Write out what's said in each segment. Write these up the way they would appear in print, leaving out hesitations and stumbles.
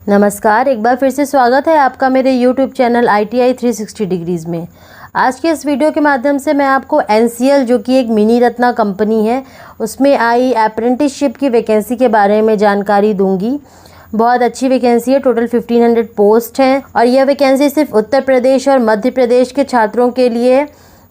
नमस्कार, एक बार फिर से स्वागत है आपका मेरे YouTube चैनल ITI 360 डिग्रीज़ में। आज के इस वीडियो के माध्यम से मैं आपको NCL जो कि एक मिनी रत्ना कंपनी है उसमें आई अप्रेंटिसशिप की वैकेंसी के बारे में जानकारी दूंगी। बहुत अच्छी वैकेंसी है, टोटल 1500 पोस्ट हैं और यह वैकेंसी सिर्फ उत्तर प्रदेश और मध्य प्रदेश के छात्रों के लिए है।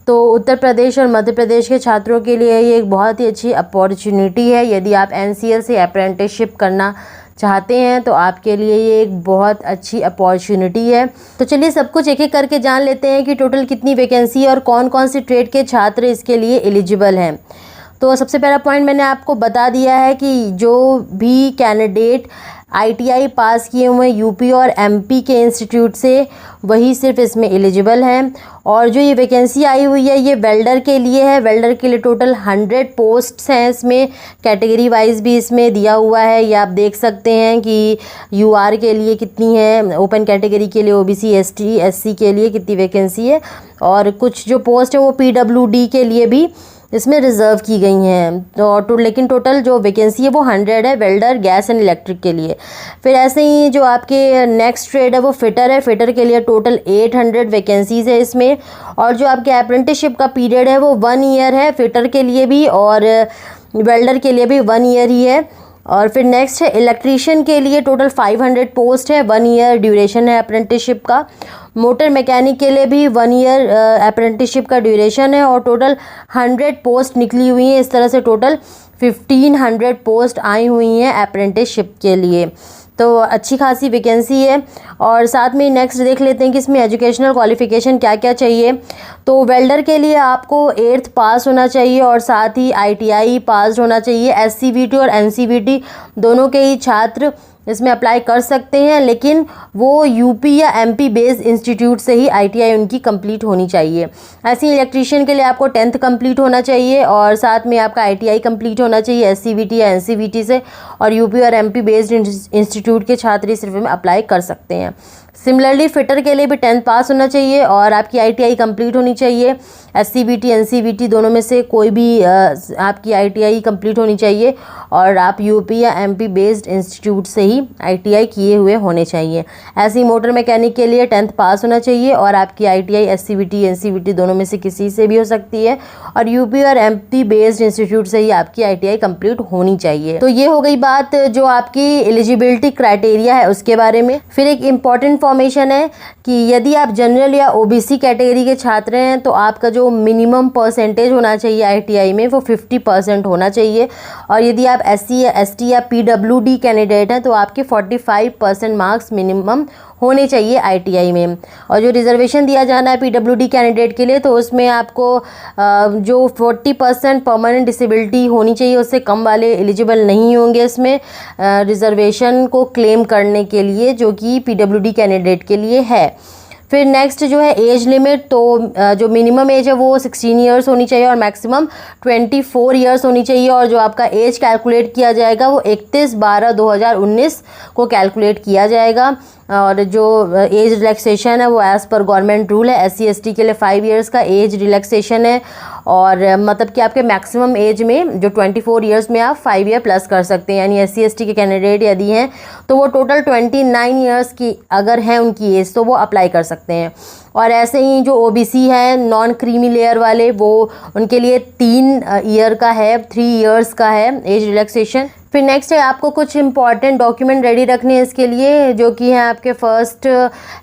तो उत्तर प्रदेश और मध्य प्रदेश के छात्रों के लिए ये एक बहुत ही अच्छी अपॉर्चुनिटी है। यदि आप NCL से अप्रेंटिसशिप करना चाहते हैं तो आपके लिए ये एक बहुत अच्छी अपॉर्चुनिटी है। तो चलिए सब कुछ एक एक करके जान लेते हैं कि टोटल कितनी वैकेंसी है और कौन कौन सी ट्रेड के छात्र इसके लिए एलिजिबल हैं। तो सबसे पहला पॉइंट मैंने आपको बता दिया है कि जो भी कैंडिडेट ITI पास किए हुए यूपी और MP के इंस्टीट्यूट से वही सिर्फ इसमें एलिजिबल हैं। और जो ये वैकेंसी आई हुई है ये वेल्डर के लिए है। वेल्डर के लिए टोटल 100 पोस्ट्स हैं। इसमें कैटेगरी वाइज भी इसमें दिया हुआ है, ये आप देख सकते हैं कि UR के लिए कितनी है, ओपन कैटेगरी के लिए OBC ST SC के लिए कितनी वैकेंसी है और कुछ जो पोस्ट है वो PWD के लिए भी इसमें रिज़र्व की गई हैं। तो लेकिन टोटल जो वैकेंसी है वो 100 है वेल्डर, गैस एंड इलेक्ट्रिक के लिए। फिर ऐसे ही जो आपके नेक्स्ट ट्रेड है वो फिटर है। फिटर के लिए टोटल 800 वैकेंसीज़ है इसमें। और जो आपके अप्रेंटिसशिप का पीरियड है वो 1 ईयर है फिटर के लिए भी और वेल्डर के लिए भी 1 ईयर ही है। और फिर नेक्स्ट है इलेक्ट्रीशियन के लिए टोटल 500 पोस्ट है, 1 ईयर ड्यूरेशन है अप्रेंटिसशिप का। मोटर मैकेनिक के लिए भी 1 ईयर अप्रेंटिसशिप का ड्यूरेशन है और टोटल 100 पोस्ट निकली हुई हैं। इस तरह से टोटल 1500 पोस्ट आई हुई हैं अप्रेंटिसशिप के लिए। तो अच्छी खासी वैकेंसी है। और साथ में नेक्स्ट देख लेते हैं कि इसमें एजुकेशनल क्वालिफ़िकेशन क्या क्या चाहिए। तो वेल्डर के लिए आपको 8th पास होना चाहिए और साथ ही ITI पास होना चाहिए। SCVT और NCVT दोनों के ही छात्र इसमें अप्लाई कर सकते हैं, लेकिन वो UP या MP बेस्ड इंस्टीट्यूट से ही ITI उनकी कंप्लीट होनी चाहिए। ऐसे ही इलेक्ट्रीशियन के लिए आपको 10th कंप्लीट होना चाहिए और साथ में आपका ITI कंप्लीट होना चाहिए SCVT या NCVT से। और UP और MP बेस्ड इंस्टीट्यूट के छात्र सिर्फ में अप्लाई कर सकते हैं। सिमिलरली फिटर के लिए भी 10th पास होना चाहिए और आपकी ITI कंप्लीट होनी चाहिए। SCVT NCVT दोनों में से कोई भी आपकी ITI कंप्लीट होनी चाहिए और आप UP या MP बेस्ड इंस्टीट्यूट से ही ITI किए हुए होने चाहिए। ऐसे ही मोटर मैकेनिक के लिए 10th पास होना चाहिए और आपकी ITI SCVT NCVT दोनों में से किसी से भी हो सकती है और UP और MP बेस्ड इंस्टीट्यूट से ही आपकी ITI कंप्लीट होनी चाहिए। तो ये हो गई बात जो आपकी एलिजिबिलिटी क्राइटेरिया है उसके बारे में। फिर एक इम्पॉर्टेंट इन्फॉर्मेशन है कि यदि आप जनरल या OBC कैटेगरी के छात्र हैं तो आपका जो मिनिमम परसेंटेज होना चाहिए ITI में वो 50% होना चाहिए। और यदि आप SC या ST या PWD कैंडिडेट हैं तो आपके 45% मार्क्स मिनिमम होने चाहिए ITI में। और जो रिजर्वेशन दिया जाना है PWD कैंडिडेट के लिए तो उसमें आपको जो 40% परमानेंट डिसेबिलिटी होनी चाहिए उससे कम वाले एलिजिबल नहीं होंगे इसमें रिजर्वेशन को क्लेम करने के लिए, जो कि PWD कैंडिडेट के लिए है। फिर नेक्स्ट जो है एज लिमिट, तो जो मिनिमम एज है वो 16 ईयर्स होनी चाहिए और मैक्सिमम 24 ईयर्स होनी चाहिए। और जो आपका एज कैलकुलेट किया जाएगा वो 31/12/2019 को कैलकुलेट किया जाएगा। और जो एज रिलैक्सेशन है वो एज़ पर गवर्नमेंट रूल है। SC ST के लिए 5 ईयर्स का एज रिलैक्सेशन है और मतलब कि आपके मैक्सिमम एज में जो 24 ईयर्स में आप 5 ईयर प्लस कर सकते हैं। यानी SC ST के कैंडिडेट यदि हैं तो वो टोटल 29 ईयर्स की अगर हैं उनकी एज तो वो अप्लाई कर सकते हैं। और ऐसे ही जो OBC है नॉन क्रीमी लेयर वाले वो उनके लिए 3 ईयर का है, 3 ईयर्स का है एज रिलैक्सेशन। फिर नेक्स्ट है आपको कुछ इंपॉर्टेंट डॉक्यूमेंट रेडी रखने हैं इसके लिए, जो कि हैं आपके फर्स्ट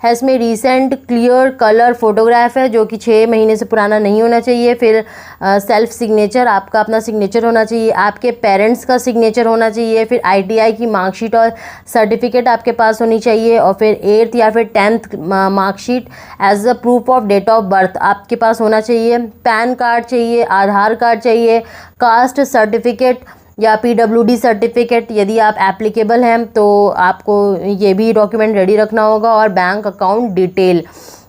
है इसमें रीसेंट क्लियर कलर फोटोग्राफ है जो कि 6 महीने से पुराना नहीं होना चाहिए। फिर सेल्फ सिग्नेचर, आपका अपना सिग्नेचर होना चाहिए, आपके पेरेंट्स का सिग्नेचर होना चाहिए। फिर ITI की मार्कशीट और सर्टिफिकेट आपके पास होनी चाहिए और फिर 8th या फिर 10th marksheet as a proof of date of birth आपके पास होना चाहिए। पैन कार्ड चाहिए, आधार कार्ड चाहिए, कास्ट सर्टिफिकेट या PWD सर्टिफिकेट यदि आप एप्लीकेबल हैं तो आपको ये भी डॉक्यूमेंट रेडी रखना होगा और बैंक अकाउंट डिटेल।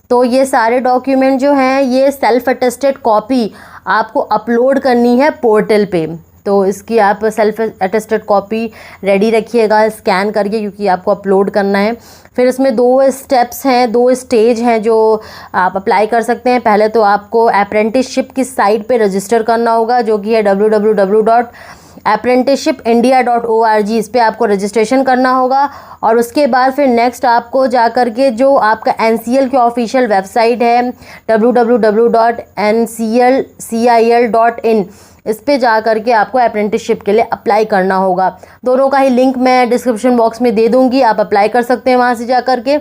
तो ये सारे डॉक्यूमेंट जो हैं ये सेल्फ अटेस्टेड कॉपी आपको अपलोड करनी है पोर्टल पे। तो इसकी आप सेल्फ अटेस्टेड कॉपी रेडी रखिएगा स्कैन करके, क्योंकि आपको अपलोड करना है। फिर इसमें 2 स्टेप्स हैं, 2 स्टेज हैं जो आप अप्लाई कर सकते हैं। पहले तो आपको अप्रेंटिसशिप की साइट पे रजिस्टर करना होगा जो कि है www apprenticeshipindia.org, इस पर आपको रजिस्ट्रेशन करना होगा। और उसके बाद फिर नेक्स्ट आपको जा कर के जो आपका NCL की ऑफिशियल वेबसाइट है www.nclcil.in, इस पे जा कर के आपको अप्रेंटिसशिप के लिए अप्लाई करना होगा। दोनों का ही लिंक मैं डिस्क्रिप्शन बॉक्स में दे दूंगी, आप अप्लाई कर सकते हैं वहाँ से जा कर के।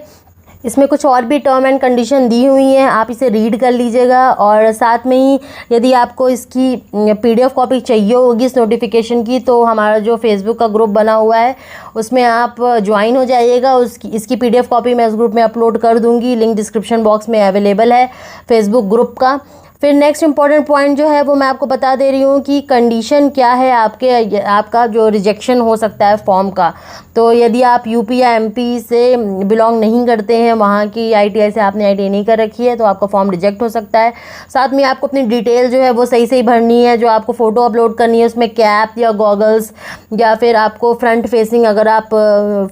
इसमें कुछ और भी टर्म एंड कंडीशन दी हुई हैं, आप इसे रीड कर लीजिएगा। और साथ में ही यदि आपको इसकी PDF कॉपी चाहिए होगी इस नोटिफिकेशन की, तो हमारा जो फेसबुक का ग्रुप बना हुआ है उसमें आप ज्वाइन हो जाइएगा। इसकी PDF कॉपी मैं उस ग्रुप में अपलोड कर दूँगी, लिंक डिस्क्रिप्शन बॉक्स में अवेलेबल है फेसबुक ग्रुप का। फिर नेक्स्ट इंपॉर्टेंट पॉइंट जो है वो मैं आपको बता दे रही हूँ कि कंडीशन क्या है आपका जो रिजेक्शन हो सकता है फॉर्म का। तो यदि आप UP या MP से बिलोंग नहीं करते हैं, वहाँ की ITI से आपने ITI नहीं कर रखी है, तो आपका फॉर्म रिजेक्ट हो सकता है। साथ में आपको अपनी डिटेल जो है वो सही सही भरनी है। जो आपको फ़ोटो अपलोड करनी है उसमें कैप या गॉगल्स, या फिर आपको फ्रंट फेसिंग अगर आप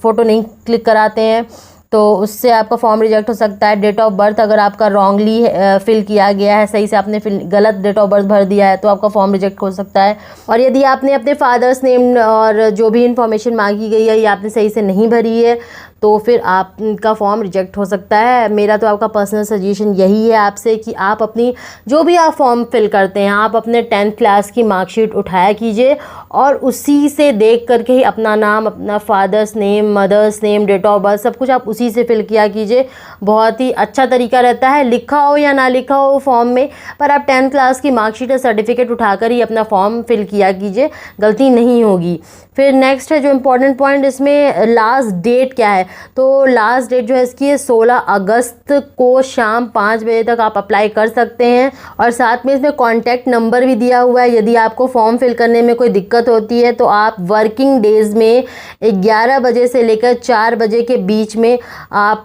फ़ोटो नहीं क्लिक कराते हैं तो उससे आपका फॉर्म रिजेक्ट हो सकता है। डेट ऑफ बर्थ अगर आपका रॉन्गली फिल किया गया है, सही से आपने गलत डेट ऑफ बर्थ भर दिया है, तो आपका फॉर्म रिजेक्ट हो सकता है। और यदि आपने अपने फादर्स नेम और जो भी इन्फॉर्मेशन मांगी गई है ये आपने सही से नहीं भरी है, तो फिर आपका फॉर्म रिजेक्ट हो सकता है। मेरा तो आपका पर्सनल सजेशन यही है आपसे कि आप अपनी जो भी आप फॉर्म फिल करते हैं, आप अपने 10th क्लास की मार्कशीट उठाया कीजिए और उसी से देख करके ही अपना नाम, अपना father's name, mother's name, date of birth, सब कुछ आप उसी से फिल किया कीजिए। बहुत ही अच्छा तरीका रहता है, लिखा हो या ना लिखा हो फॉर्म में, पर आप 10th क्लास की मार्कशीट या सर्टिफिकेट उठाकर ही अपना फॉर्म फिल किया कीजिए, गलती नहीं होगी। फिर नेक्स्ट है जो इम्पोर्टेंट पॉइंट, इसमें लास्ट डेट क्या है। तो लास्ट डेट जो है इसकी 16 अगस्त को शाम 5 बजे तक आप अप्लाई कर सकते हैं। और साथ में इसमें कॉन्टैक्ट नंबर भी दिया हुआ है। यदि आपको फॉर्म फिल करने में कोई दिक्कत होती है तो आप वर्किंग डेज़ में 11 बजे से लेकर 4 बजे के बीच में आप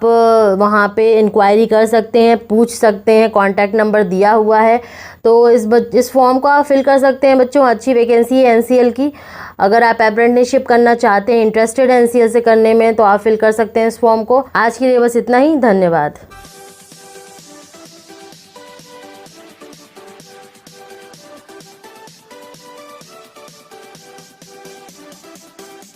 वहाँ पे इंक्वायरी कर सकते हैं, पूछ सकते हैं। कॉन्टैक्ट नंबर दिया हुआ है, तो इस फॉर्म को आप फिल कर सकते हैं बच्चों। अच्छी वैकेंसी है NCL की। अगर आप अप्रेंटिसशिप करना चाहते हैं, इंटरेस्टेड है NCL से करने में, तो आप फिल कर सकते हैं इस फॉर्म को। आज के लिए बस इतना ही, धन्यवाद।